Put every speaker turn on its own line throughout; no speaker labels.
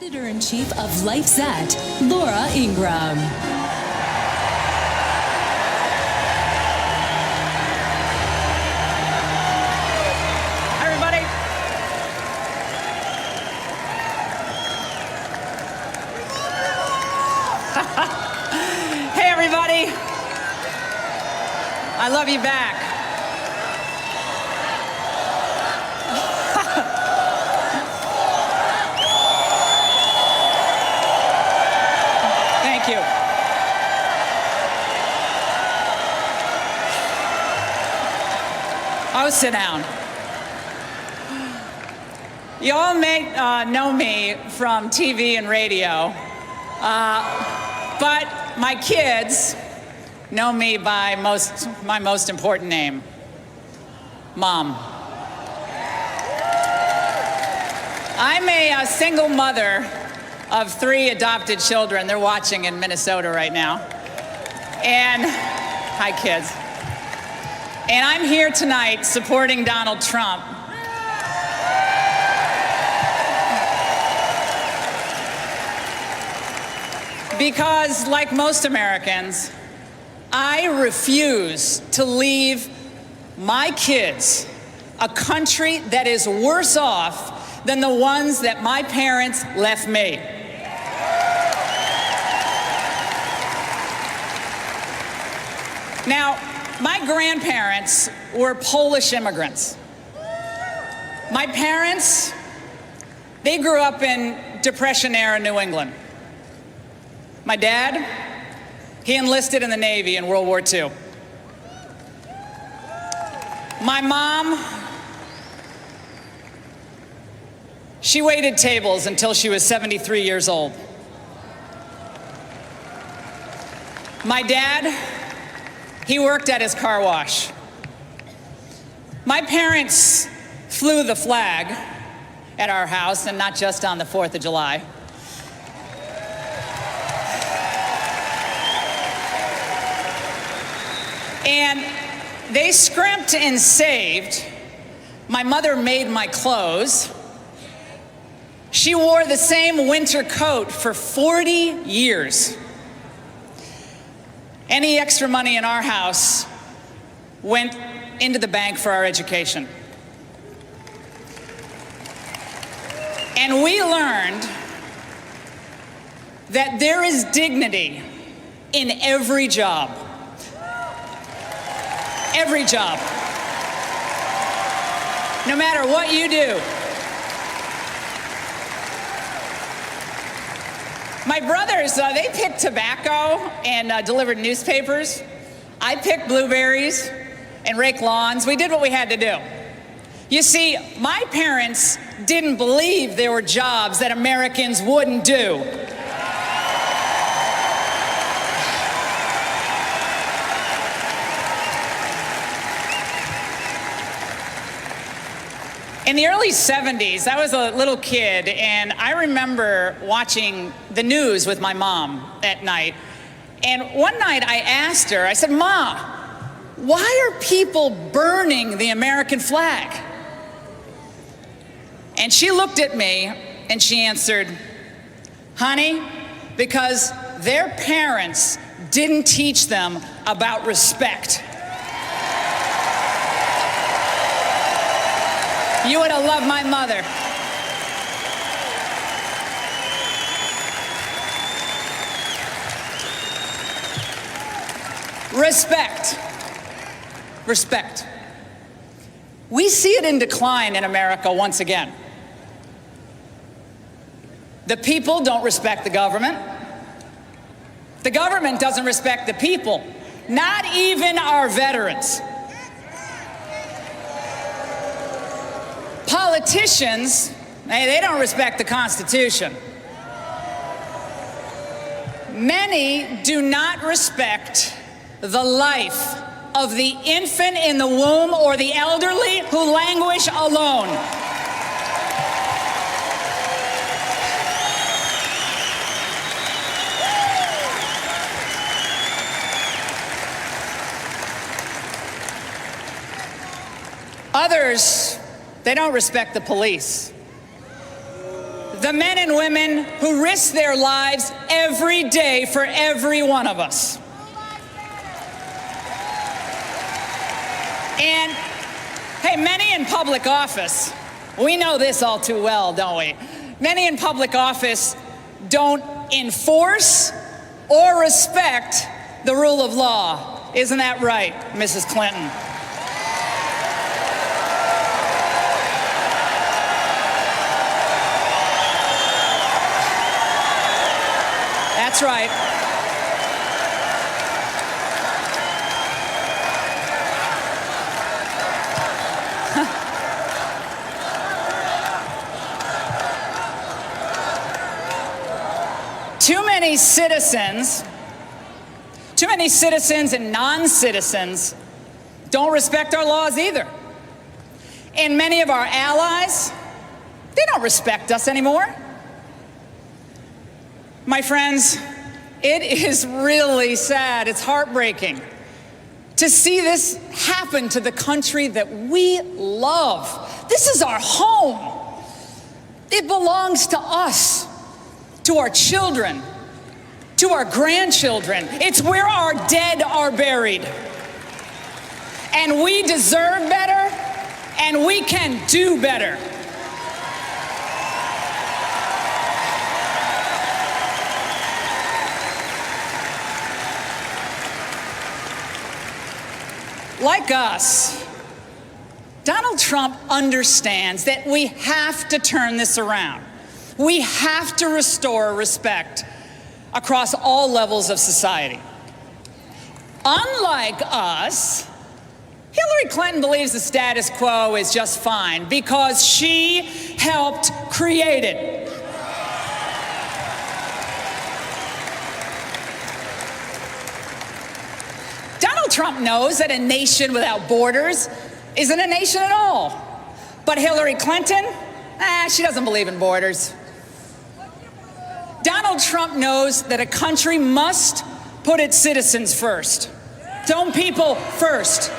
Editor-in-Chief of LifeZette, Laura Ingraham.
Hi, everybody. Hey, everybody. I love you back. Thank you. Oh, sit down. You all may know me from TV and radio, but my kids know me by my most important name, Mom. I'm a single mother of 3 adopted children. They're watching in Minnesota right now. And, hi kids. And I'm here tonight supporting Donald Trump. Because, like most Americans, I refuse to leave my kids a country that is worse off than the ones that my parents left me. Now, my grandparents were Polish immigrants. My parents, they grew up in Depression-era New England. My dad, he enlisted in the Navy in World War II. My mom, she waited tables until she was 73 years old. My dad, he worked at his car wash. My parents flew the flag at our house, and not just on the 4th of July. And they scrimped and saved. My mother made my clothes. She wore the same winter coat for 40 years. Any extra money in our house went into the bank for our education. And we learned that there is dignity in every job. Every job. No matter what you do. My brothers, they picked tobacco and delivered newspapers. I picked blueberries and raked lawns. We did what we had to do. You see, my parents didn't believe there were jobs that Americans wouldn't do. In the early 70s, I was a little kid, and I remember watching the news with my mom at night. And one night I asked her, I said, "Ma, why are people burning the American flag?" And she looked at me and she answered, "Honey, because their parents didn't teach them about respect." You would have loved my mother. Respect. Respect. We see it in decline in America once again. The people don't respect the government. The government doesn't respect the people, not even our veterans. Politicians, they don't respect the Constitution. Many do not respect the life of the infant in the womb or the elderly who languish alone. Others, they don't respect the police. The men and women risk their lives every day for every one of us. And, hey, many in public office, we know this all too well, don't we? Many in public office don't enforce or respect the rule of law. Isn't that right, Mrs. Clinton? That's right. Too many citizens and non-citizens don't respect our laws either. And many of our allies, they don't respect us anymore. My friends, it is really sad, it's heartbreaking to see this happen to the country that we love. This is our home. It belongs to us, to our children, to our grandchildren. It's where our dead are buried. And we deserve better, and we can do better. Like us, Donald Trump understands that we have to turn this around. We have to restore respect across all levels of society. Unlike us, Hillary Clinton believes the status quo is just fine because she helped create it. Donald Trump knows that a nation without borders isn't a nation at all. But Hillary Clinton, she doesn't believe in borders. Donald Trump knows that a country must put its citizens first, its own people first.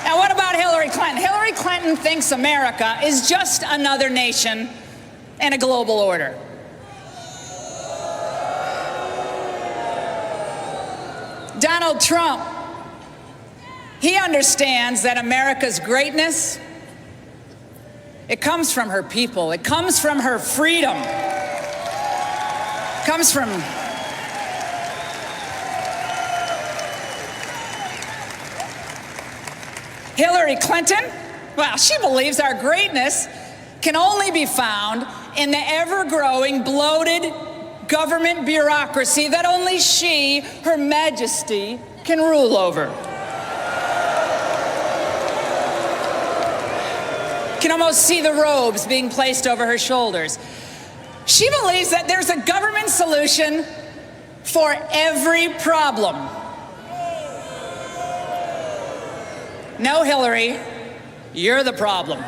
Now, what about Hillary Clinton? Hillary Clinton thinks America is just another nation and a global order. Donald Trump, he understands that America's greatness, it comes from her people. It comes from her freedom. It comes from Hillary Clinton. Well, she believes our greatness can only be found in the ever-growing, bloated government bureaucracy that only she, Her Majesty, can rule over. Can almost see the robes being placed over her shoulders. She believes that there's a government solution for every problem. No, Hillary, you're the problem.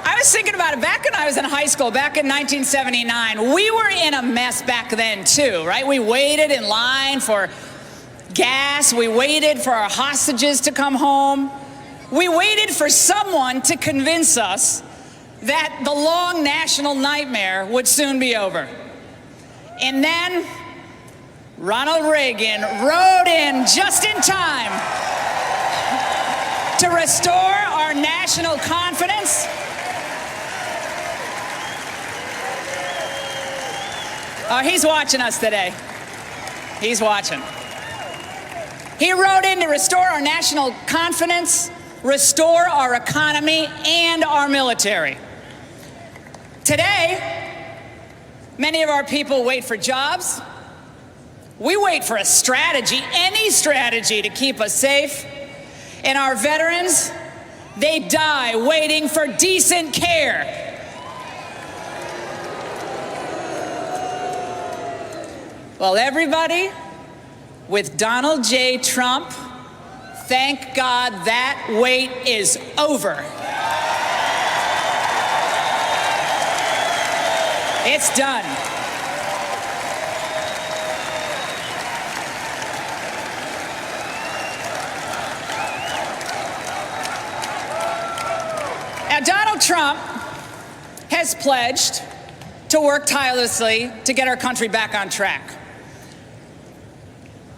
I was thinking about it back when I was in high school, back in 1979. We were in a mess back then too, right? We waited in line for gas. We waited for our hostages to come home. We waited for someone to convince us that the long national nightmare would soon be over. And then Ronald Reagan rode in just in time to restore our national confidence. Oh, he's watching us today. He's watching. He rode in to restore our national confidence, restore our economy, and our military. Today, many of our people wait for jobs. We wait for a strategy, any strategy to keep us safe. And our veterans, they die waiting for decent care. Well, everybody, with Donald J. Trump, thank God that wait is over. It's done. Now, Donald Trump has pledged to work tirelessly to get our country back on track.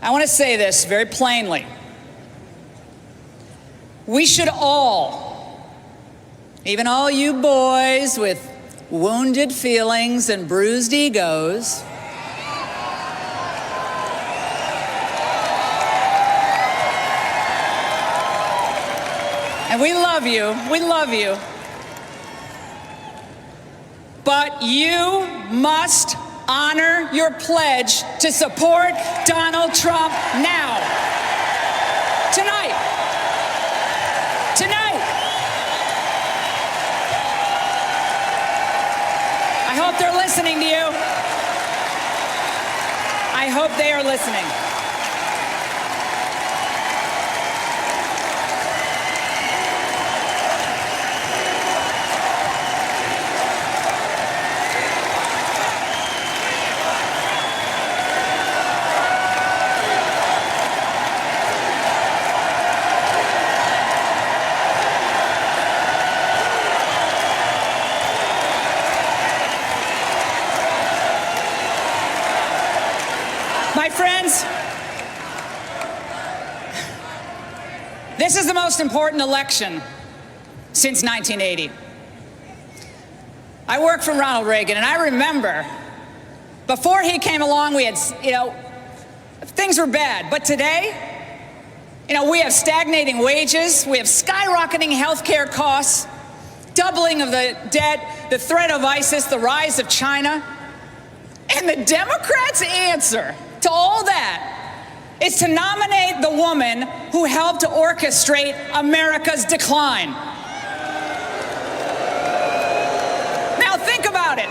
I want to say this very plainly. We should all, even all you boys with wounded feelings and bruised egos, and we love you, but you must honor your pledge to support Donald Trump now. Tonight. I hope they're listening to you. I hope they are listening. My friends, this is the most important election since 1980. I worked for Ronald Reagan, and I remember before he came along, we had, things were bad. But today, we have stagnating wages, we have skyrocketing healthcare costs, doubling of the debt, the threat of ISIS, the rise of China. And the Democrats' answer to all that is to nominate the woman who helped to orchestrate America's decline. Now think about it.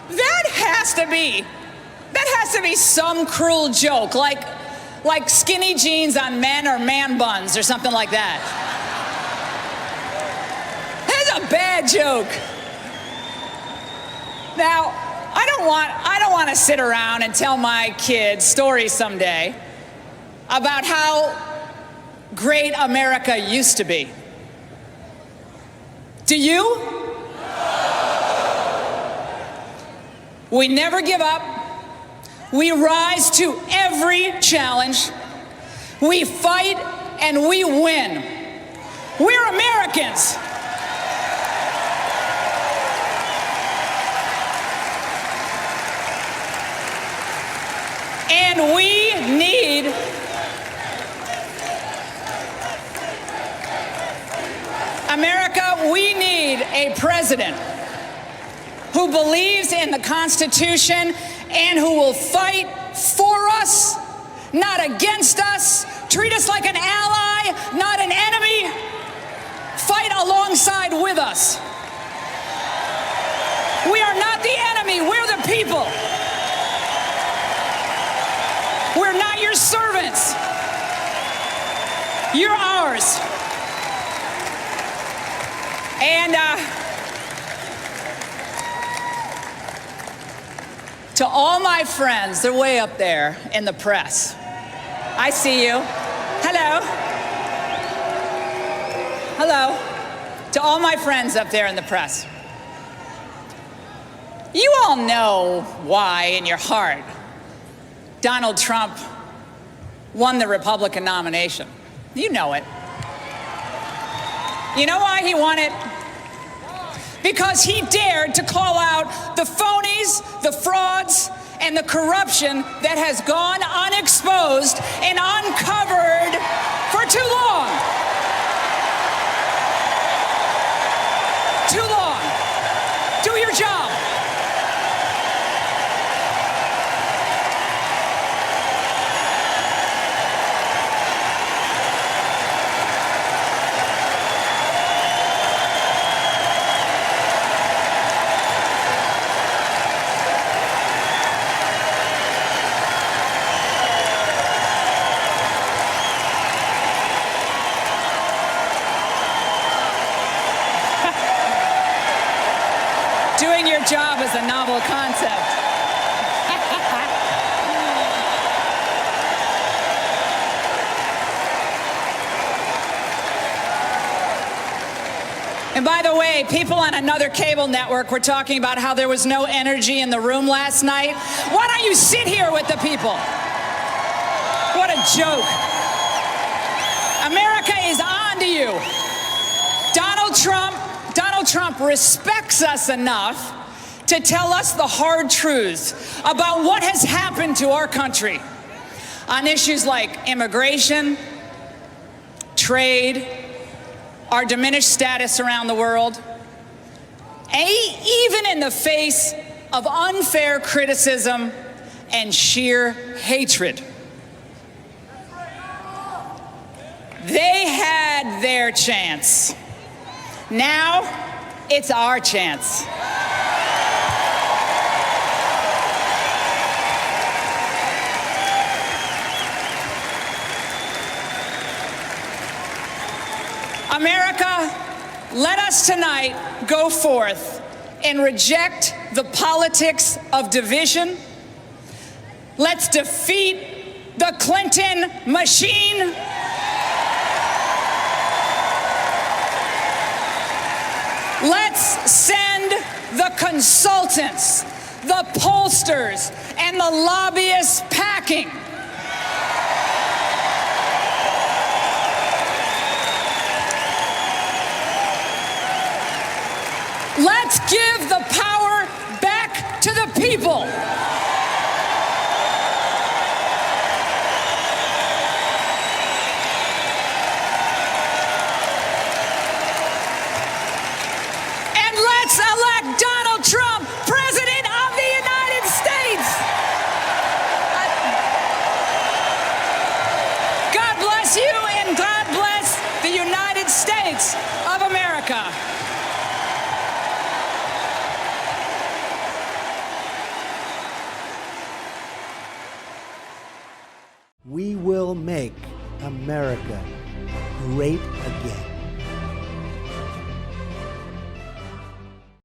That has to be some cruel joke, like skinny jeans on men or man buns or something like that. That's a bad joke. Now, I don't want to sit around and tell my kids stories someday about how great America used to be. Do you? We never give up. We rise to every challenge. We fight and we win. We're Americans. And we need America, we need a president who believes in the Constitution and who will fight for us, not against us, treat us like an ally, not an enemy, fight alongside with us. We are not the enemy, we're the people. We're not your servants. You're ours. And to all my friends, they're way up there in the press. I see you. Hello. To all my friends up there in the press. You all know why in your heart Donald Trump won the Republican nomination. You know it. You know why he won it? Because he dared to call out the phonies, the frauds, and the corruption that has gone unexposed and uncovered for too long. Too long. Do your job. And by the way, people on another cable network were talking about how there was no energy in the room last night. Why don't you sit here with the people? What a joke. America is on to you. Donald Trump respects us enough to tell us the hard truths about what has happened to our country on issues like immigration, trade, our diminished status around the world, even in the face of unfair criticism and sheer hatred. They had their chance. Now it's our chance. America, let us tonight go forth and reject the politics of division. Let's defeat the Clinton machine. Let's send the consultants, the pollsters, and the lobbyists packing. Let's give the power back to the people. And let's elect Donald Trump, President of the United States. God bless you, and God bless the United States of America.
We will make America great again.